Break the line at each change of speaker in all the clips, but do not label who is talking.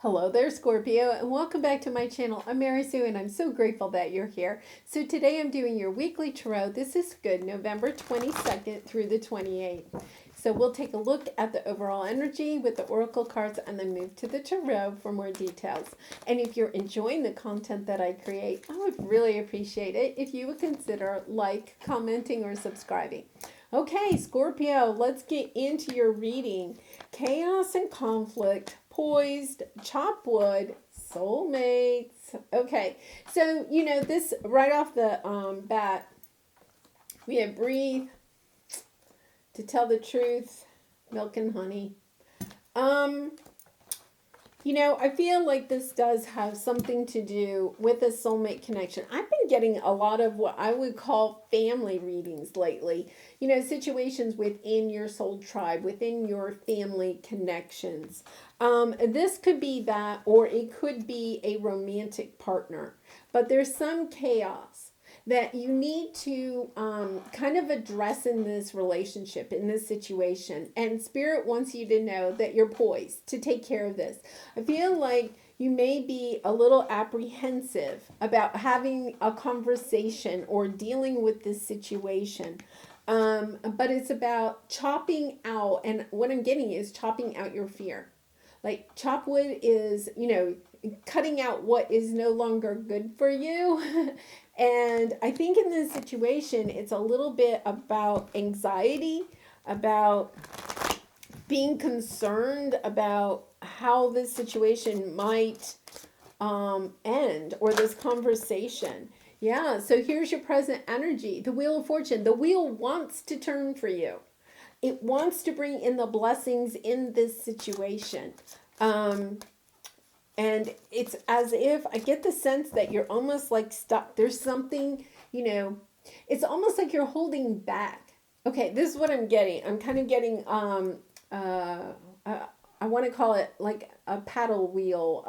Hello there, Scorpio, and welcome back to my channel. I'm Mary Sue, and I'm so grateful that you're here. So today I'm doing your weekly tarot. This is good, November 22nd through the 28th. So we'll take a look at the overall energy with the oracle cards and then move to the tarot for more details. And if you're enjoying the content that I create, I would really appreciate it if you would consider commenting, or subscribing. Okay, Scorpio, let's get into your reading. Chaos and conflict, poised, chop wood, soulmates. Okay, so this right off the bat, we have breathe, to tell the truth, milk and honey. I feel like this does have something to do with a soulmate connection. I've been getting a lot of what I would call family readings lately. Situations within your soul tribe, within your family connections. This could be that, or it could be a romantic partner. But there's some chaos that you need to kind of address in this relationship, in this situation. And Spirit wants you to know that you're poised to take care of this. I feel like you may be a little apprehensive about having a conversation or dealing with this situation. But it's about chopping out, and what I'm getting is chopping out your fear. Like chop wood is, cutting out what is no longer good for you. And I think in this situation, it's a little bit about anxiety, about being concerned about how this situation might end, or this conversation. Yeah, so here's your present energy. The Wheel of Fortune. The wheel wants to turn for you. It wants to bring in the blessings in this situation. And it's as if I get the sense that you're almost like stuck. There's something, it's almost like you're holding back. Okay, this is what I'm getting. I'm kind of getting, I want to call it like a paddle wheel.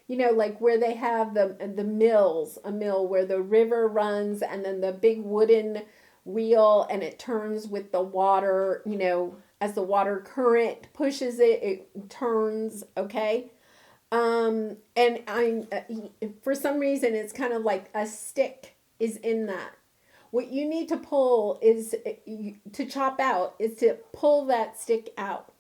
Like where they have the mills, a mill where the river runs and then the big wooden wheel, and it turns with the water, as the water current pushes it, it turns, okay? And I'm, for some reason, it's kind of like a stick is in that. What you need to pull is, to chop out, is to pull that stick out.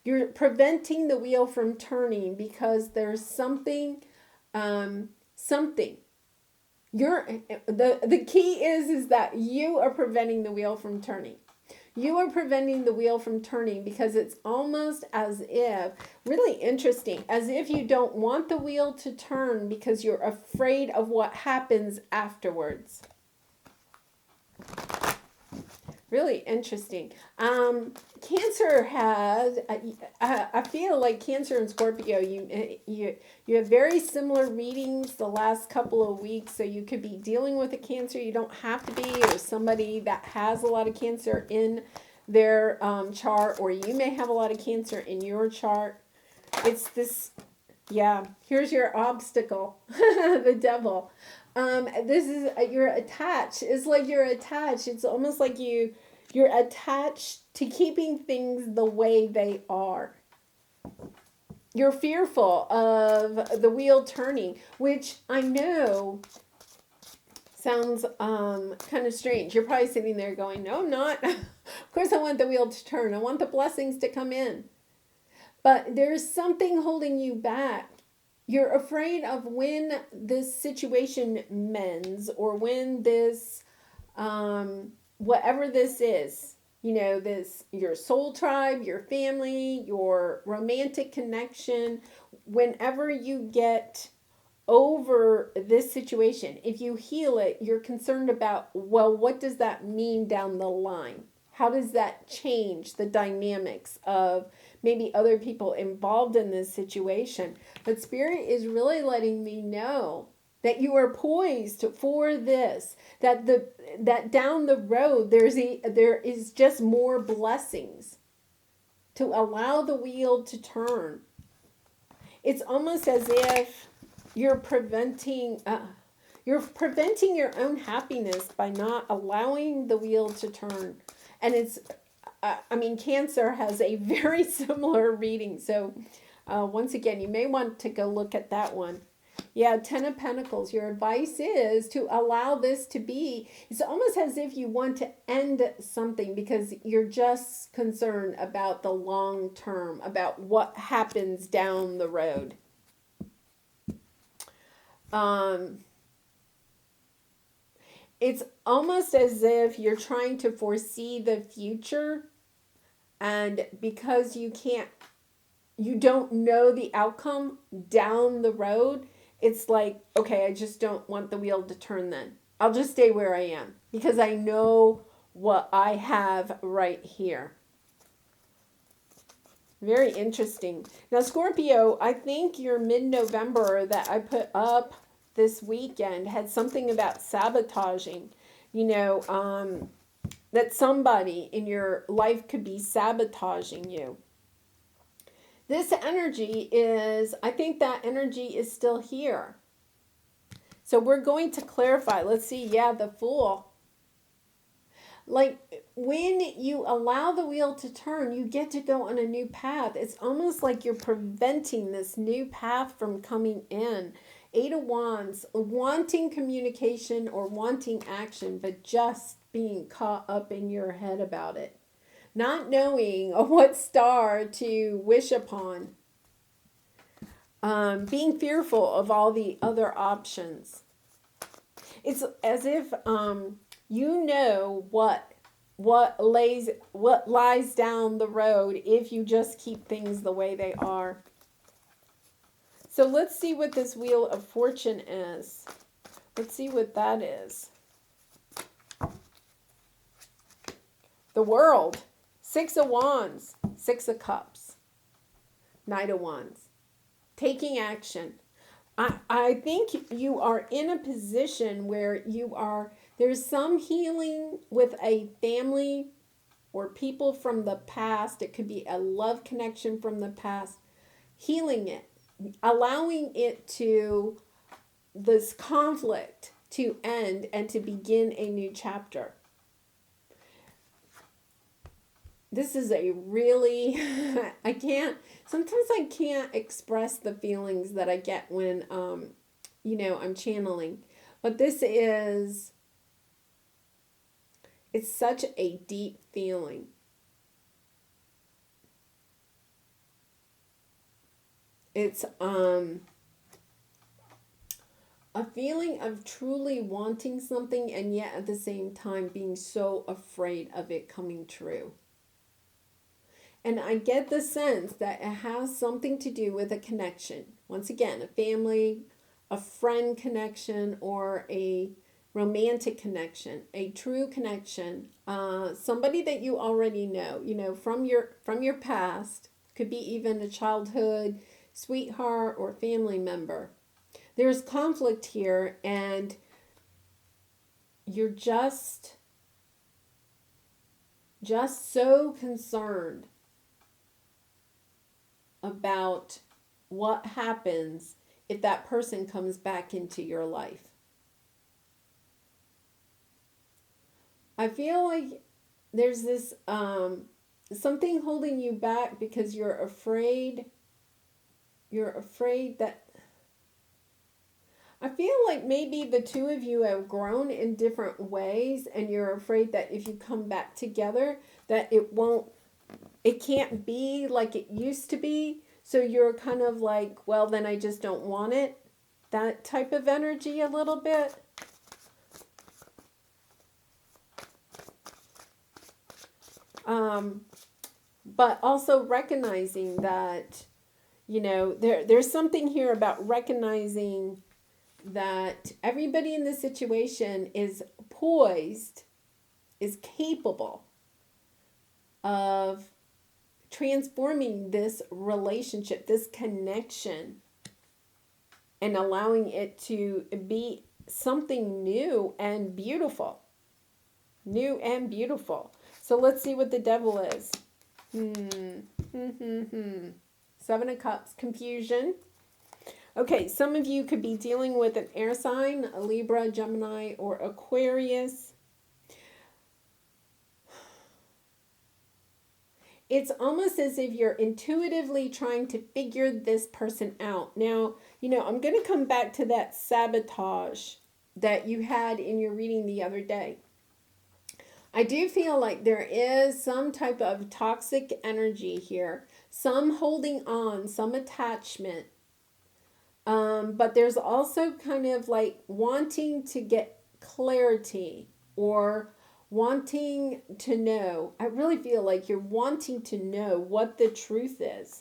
You're preventing the wheel from turning because there's something, the key is that you are preventing the wheel from turning. You are preventing the wheel from turning because it's almost as if, really interesting, as if you don't want the wheel to turn because you're afraid of what happens afterwards. Really interesting. Cancer has, I feel like Cancer and Scorpio, you have very similar readings the last couple of weeks, so you could be dealing with a Cancer. You don't have to be, or somebody that has a lot of Cancer in their chart, or you may have a lot of Cancer in your chart. It's this, yeah, here's your obstacle, the devil. This is, you're attached. It's like you're attached. It's almost like you're attached to keeping things the way they are. You're fearful of the wheel turning, which I know sounds kind of strange. You're probably sitting there going, no, I'm not. Of course I want the wheel to turn. I want the blessings to come in. But there's something holding you back. You're afraid of when this situation mends, or when this, whatever this is, this, your soul tribe, your family, your romantic connection, whenever you get over this situation, if you heal it, you're concerned about, well, what does that mean down the line? How does that change the dynamics of maybe other people involved in this situation? But Spirit is really letting me know that you are poised for this, that down the road there is just more blessings to allow the wheel to turn. It's almost as if you're preventing your own happiness by not allowing the wheel to turn. And it's, Cancer has a very similar reading. So Once again, you may want to go look at that one. Yeah, Ten of Pentacles. Your advice is to allow this to be. It's almost as if you want to end something because you're just concerned about the long term, about what happens down the road. It's almost as if you're trying to foresee the future, and because you don't know the outcome down the road, it's like, okay, I just don't want the wheel to turn then. I'll just stay where I am because I know what I have right here. Very interesting. Now, Scorpio, I think your mid-November that I put up this weekend had something about sabotaging. You know, that somebody in your life could be sabotaging you. This energy is, I think that energy is still here. So we're going to clarify. Let's see. Yeah, the Fool. Like when you allow the wheel to turn, you get to go on a new path. It's almost like you're preventing this new path from coming in. Eight of Wands, wanting communication or wanting action, but just being caught up in your head about it. Not knowing what star to wish upon. Being fearful of all the other options. It's as if you know what lies down the road if you just keep things the way they are. So let's see what this Wheel of Fortune is. Let's see what that is. The World. Six of Wands. Six of Cups. Knight of Wands. Taking action. I think you are in a position where there's some healing with a family or people from the past. It could be a love connection from the past. Healing it. Allowing this conflict to end and to begin a new chapter. This is a really, sometimes I can't express the feelings that I get when, I'm channeling. But it's such a deep feeling. It's a feeling of truly wanting something and yet at the same time being so afraid of it coming true. And I get the sense that it has something to do with a connection. Once again, a family, a friend connection, or a romantic connection, a true connection. Somebody that you already know, from your past. Could be even a childhood sweetheart or family member. There's conflict here, and you're just so concerned about what happens if that person comes back into your life. I feel like there's this something holding you back because you're afraid that, I feel like maybe the two of you have grown in different ways, and you're afraid that if you come back together that it can't be like it used to be. So you're kind of like, well, then I just don't want it. That type of energy a little bit. But also recognizing that, there's something here about recognizing that everybody in this situation is poised, is capable of transforming this relationship, this connection, and allowing it to be something new and beautiful. New and beautiful. So let's see what the Devil is. Seven of Cups, confusion. Okay, some of you could be dealing with an air sign, a Libra, Gemini, or Aquarius. it's almost as if you're intuitively trying to figure this person out. Now, I'm going to come back to that sabotage that you had in your reading the other day. I do feel like there is some type of toxic energy here, some holding on, some attachment. But there's also kind of like wanting to get clarity or wanting to know. I really feel like you're wanting to know what the truth is.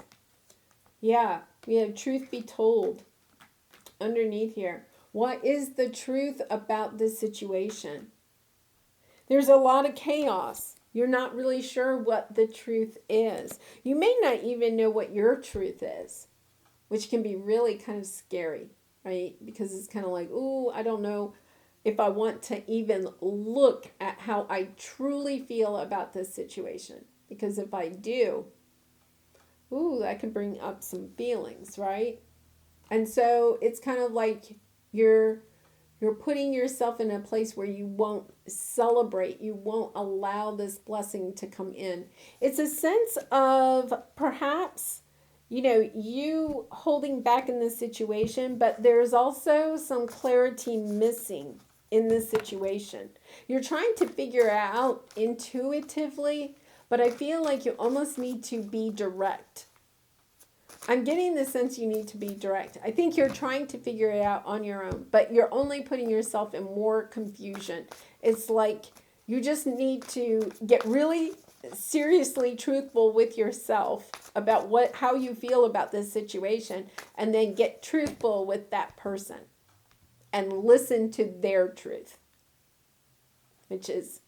Yeah, we have truth be told underneath here. What is the truth about this situation? There's a lot of chaos. You're not really sure what the truth is. You may not even know what your truth is, which can be really kind of scary, right? Because it's kind of like, ooh, I don't know if I want to even look at how I truly feel about this situation. Because if I do, ooh, that could bring up some feelings, right? And so it's kind of like you're putting yourself in a place where you won't celebrate, you won't allow this blessing to come in. It's a sense of perhaps, you holding back in this situation, but there's also some clarity missing in this situation. You're trying to figure it out intuitively, but I feel like you almost need to be direct. I'm getting the sense you need to be direct. I think you're trying to figure it out on your own, but you're only putting yourself in more confusion. It's like you just need to get really seriously truthful with yourself about how you feel about this situation, and then get truthful with that person and listen to their truth, which is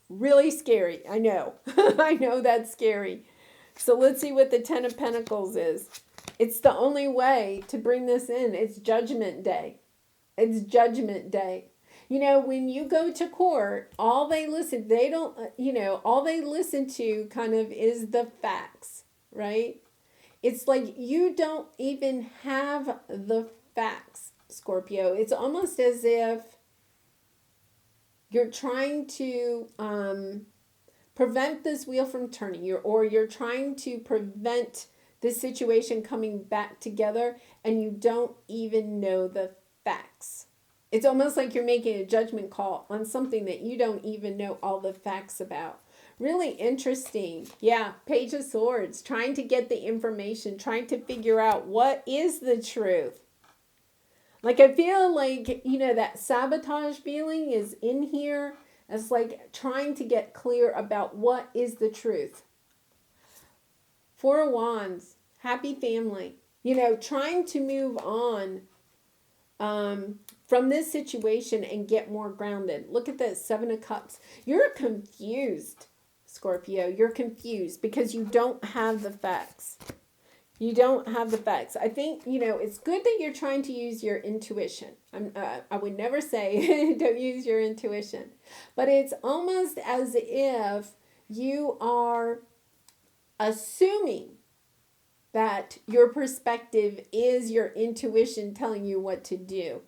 really scary. I know. I know that's scary. So let's see what the Ten of Pentacles is. It's the only way to bring this in. It's Judgment Day. It's Judgment Day. When you go to court, all they listen to kind of is the facts, right? It's like you don't even have the facts, Scorpio. It's almost as if you're trying to prevent this wheel from turning, or you're trying to prevent this situation coming back together, and you don't even know the facts. It's almost like you're making a judgment call on something that you don't even know all the facts about. Really interesting. Yeah, Page of Swords, trying to get the information, trying to figure out what is the truth. Like, I feel like, that sabotage feeling is in here. It's like trying to get clear about what is the truth. Four of Wands, happy family. Trying to move on from this situation and get more grounded. Look at this, Seven of Cups. You're confused, Scorpio. You're confused because you don't have the facts. You don't have the facts. I think, it's good that you're trying to use your intuition. I would never say don't use your intuition. But it's almost as if you are assuming that your perspective is your intuition telling you what to do.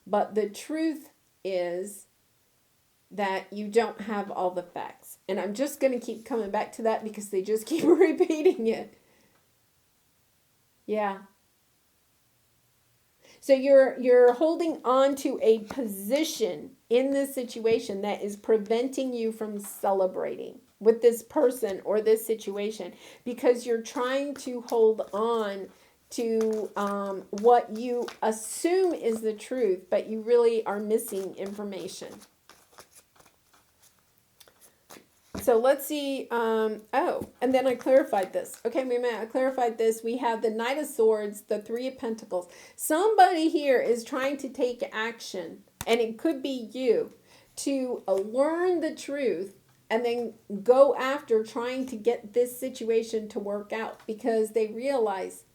But the truth is that you don't have all the facts. And I'm just going to keep coming back to that because they just keep repeating it. Yeah. So you're holding on to a position in this situation that is preventing you from celebrating with this person or this situation, because you're trying to hold on to what you assume is the truth, but you really are missing information. So let's see. And then I clarified this. Okay, wait a minute. I clarified this. We have the Knight of Swords, the Three of Pentacles. Somebody here is trying to take action, and it could be you, to learn the truth and then go after trying to get this situation to work out, because they realize,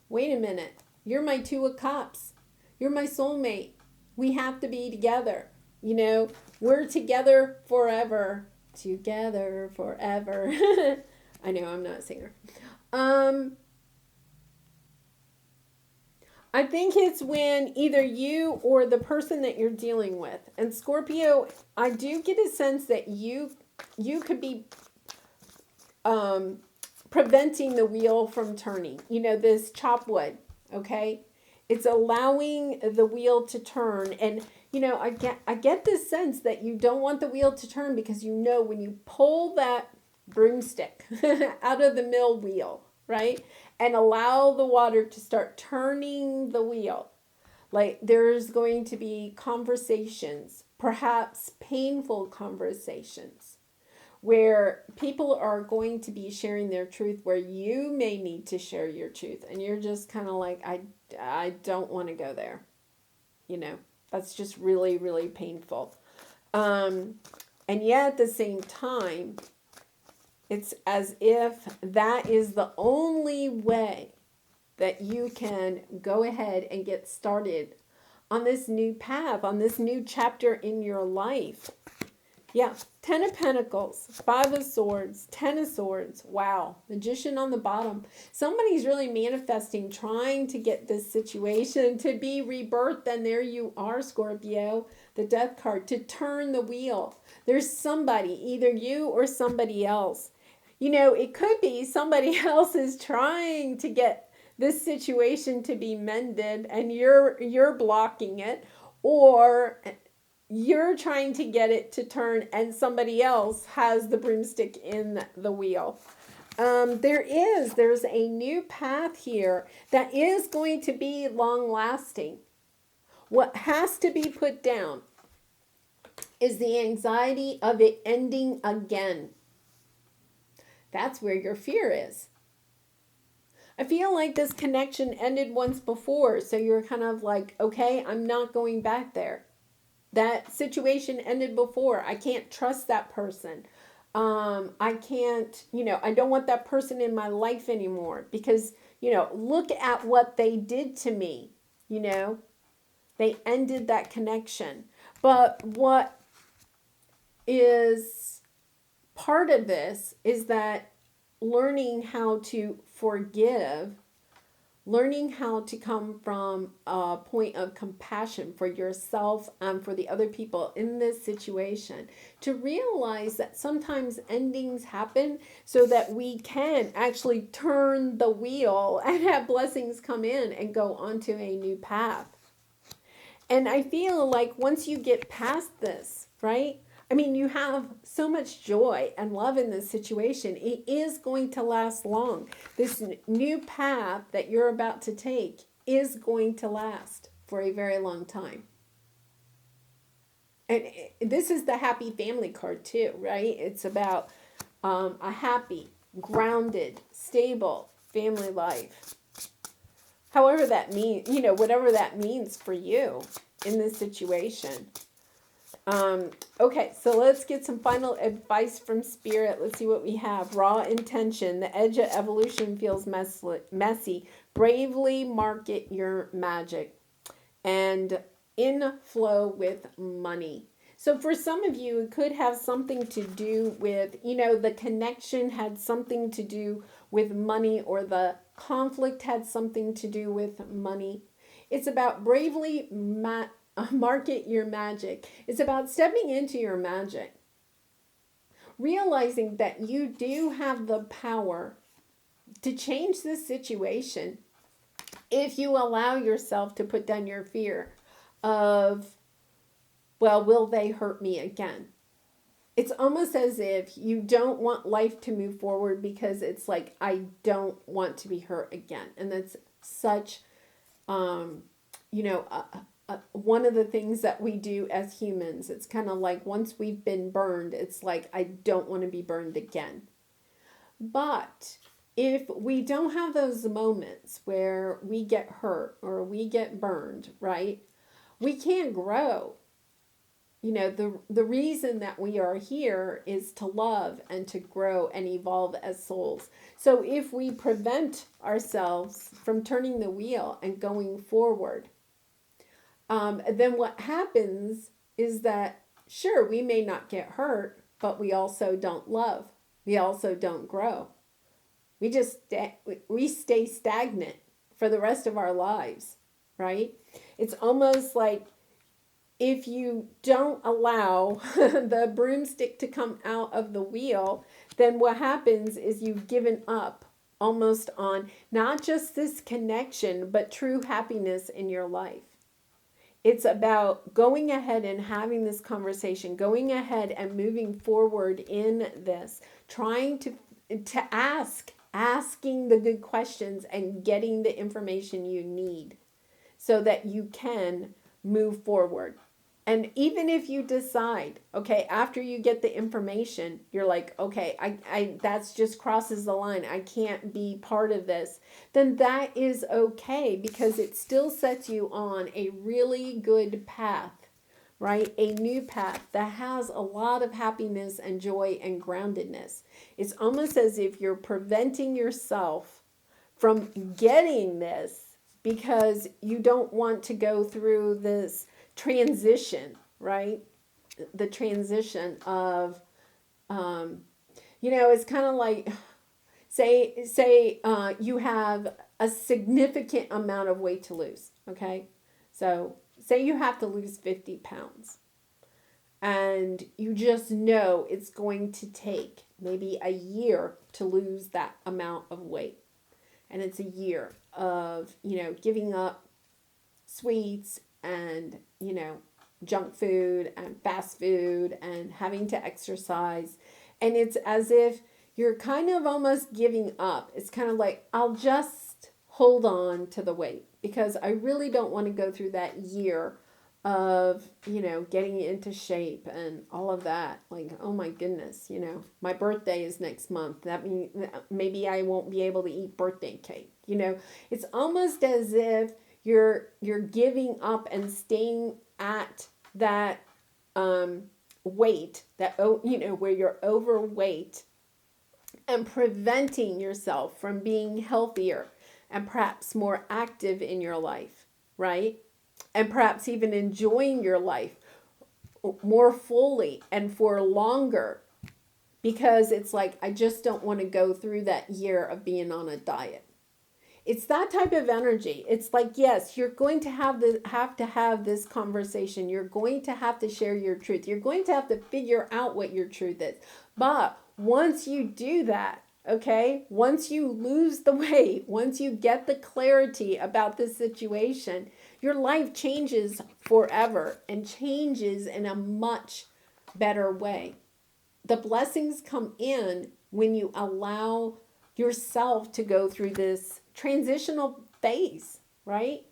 wait a minute, you're my Two of Cups. You're my soulmate. We have to be together. We're together forever. Together forever. I know I'm not a singer. I think it's when either you or the person that you're dealing with, and Scorpio, I do get a sense that you could be preventing the wheel from turning. You know, this chop wood, okay? It's allowing the wheel to turn. And, you know, I get this sense that you don't want the wheel to turn because you know when you pull that broomstick out of the mill wheel, right? And allow the water to start turning the wheel. Like there's going to be conversations, perhaps painful conversations, where people are going to be sharing their truth, where you may need to share your truth. And you're just kind of like, I don't want to go there. You know, that's just really, really painful. And yet at the same time, it's as if that is the only way that you can go ahead and get started on this new path, on this new chapter in your life. Yeah, 10 of Pentacles, 5 of Swords, 10 of Swords. Wow, Magician on the bottom. Somebody's really manifesting, trying to get this situation to be rebirthed. And there you are, Scorpio, the Death card, to turn the wheel. There's somebody, either you or somebody else. You know, it could be somebody else is trying to get this situation to be mended and you're blocking it, or you're trying to get it to turn and somebody else has the broomstick in the wheel. There's a new path here that is going to be long lasting. What has to be put down is the anxiety of it ending again. That's where your fear is. I feel like this connection ended once before, so you're kind of like, okay, I'm not going back there. That situation ended before. I can't trust that person. I can't, you know, I don't want that person in my life anymore because, you know, look at what they did to me, you know. They ended that connection. But what is part of this is that learning how to forgive, learning how to come from a point of compassion for yourself and for the other people in this situation, to realize that sometimes endings happen so that we can actually turn the wheel and have blessings come in and go onto a new path. And I feel like once you get past this, right? I mean, you have so much joy and love in this situation. It is going to last long. This new path that you're about to take is going to last for a very long time. And this is the happy family card too, right? It's about a happy, grounded, stable family life. However that means, you know, whatever that means for you in this situation. Okay, so let's get some final advice from Spirit. Let's see what we have. Raw intention. The edge of evolution feels messy. Bravely market your magic. And in flow with money. So for some of you, it could have something to do with, you know, the connection had something to do with money, or the conflict had something to do with money. It's about bravely market your magic. It's about stepping into your magic. Realizing that you do have the power to change this situation if you allow yourself to put down your fear of, well, will they hurt me again? It's almost as if you don't want life to move forward because it's like, I don't want to be hurt again. And that's such, you know, one of the things that we do as humans. It's kind of like once we've been burned, it's like, I don't want to be burned again. But if we don't have those moments where we get hurt or we get burned, right, we can't grow. You know, the reason that we are here is to love and to grow and evolve as souls. So if we prevent ourselves from turning the wheel and going forward, then what happens is that, sure, we may not get hurt, but we also don't love. We also don't grow. We stay stagnant for the rest of our lives, right? It's almost like if you don't allow the broomstick to come out of the wheel, then what happens is you've given up almost on not just this connection, but true happiness in your life. It's about going ahead and having this conversation, going ahead and moving forward in this, trying to asking the good questions and getting the information you need so that you can move forward. And even if you decide, okay, after you get the information, you're like, okay, I that's just crosses the line. I can't be part of this. Then that is okay, because it still sets you on a really good path, right? A new path that has a lot of happiness and joy and groundedness. It's almost as if you're preventing yourself from getting this because you don't want to go through this transition, right? The transition of, it's kind of like, say you have a significant amount of weight to lose, okay? So say you have to lose 50 pounds and you just know it's going to take maybe a year to lose that amount of weight. And it's a year of, giving up sweets and, junk food and fast food and having to exercise. And it's as if you're kind of almost giving up. It's kind of like, I'll just hold on to the weight because I really don't want to go through that year of, getting into shape and all of that. Like, oh my goodness, my birthday is next month. That means maybe I won't be able to eat birthday cake. It's almost as if you're giving up and staying at that weight, that where you're overweight, and preventing yourself from being healthier and perhaps more active in your life, right? And perhaps even enjoying your life more fully and for longer, because it's like, I just don't want to go through that year of being on a diet. It's that type of energy. It's like, yes, you're going to have this conversation. You're going to have to share your truth. You're going to have to figure out what your truth is. But once you do that, okay, once you lose the weight, once you get the clarity about this situation, your life changes forever and changes in a much better way. The blessings come in when you allow yourself to go through this transitional phase, right?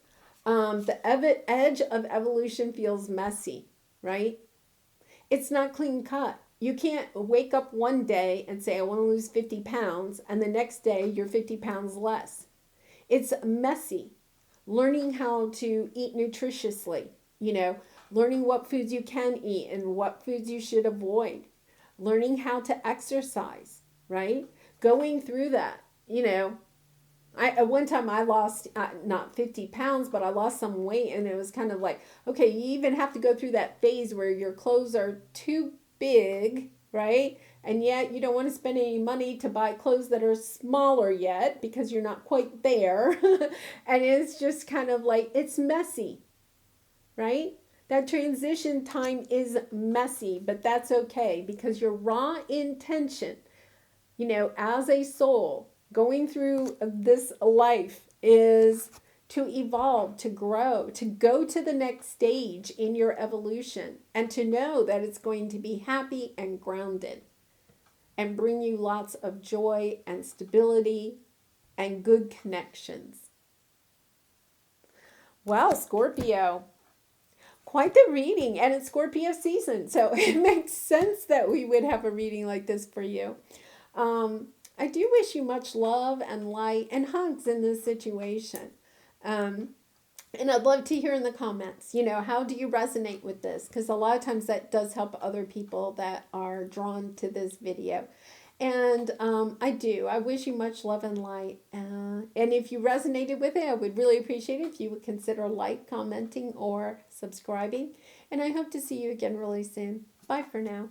The edge of evolution feels messy, right? It's not clean cut. You can't wake up one day and say, I want to lose 50 pounds, and the next day you're 50 pounds less. It's messy. Learning how to eat nutritiously, learning what foods you can eat and what foods you should avoid, learning how to exercise, right? Going through that, at one time I lost not 50 pounds, but I lost some weight, and it was kind of like, okay, you even have to go through that phase where your clothes are too big, right? And yet you don't want to spend any money to buy clothes that are smaller yet because you're not quite there. And it's just kind of like, it's messy, right? That transition time is messy, but that's okay, because your raw intention, as a soul going through this life is to evolve, to grow, to go to the next stage in your evolution, and to know that it's going to be happy and grounded and bring you lots of joy and stability and good connections. Well, Scorpio, quite the reading, and it's Scorpio season, so it makes sense that we would have a reading like this for you. I do wish you much love and light and hugs in this situation. And I'd love to hear in the comments, how do you resonate with this? Because a lot of times that does help other people that are drawn to this video. And I wish you much love and light. And if you resonated with it, I would really appreciate it if you would consider commenting, or subscribing. And I hope to see you again really soon. Bye for now.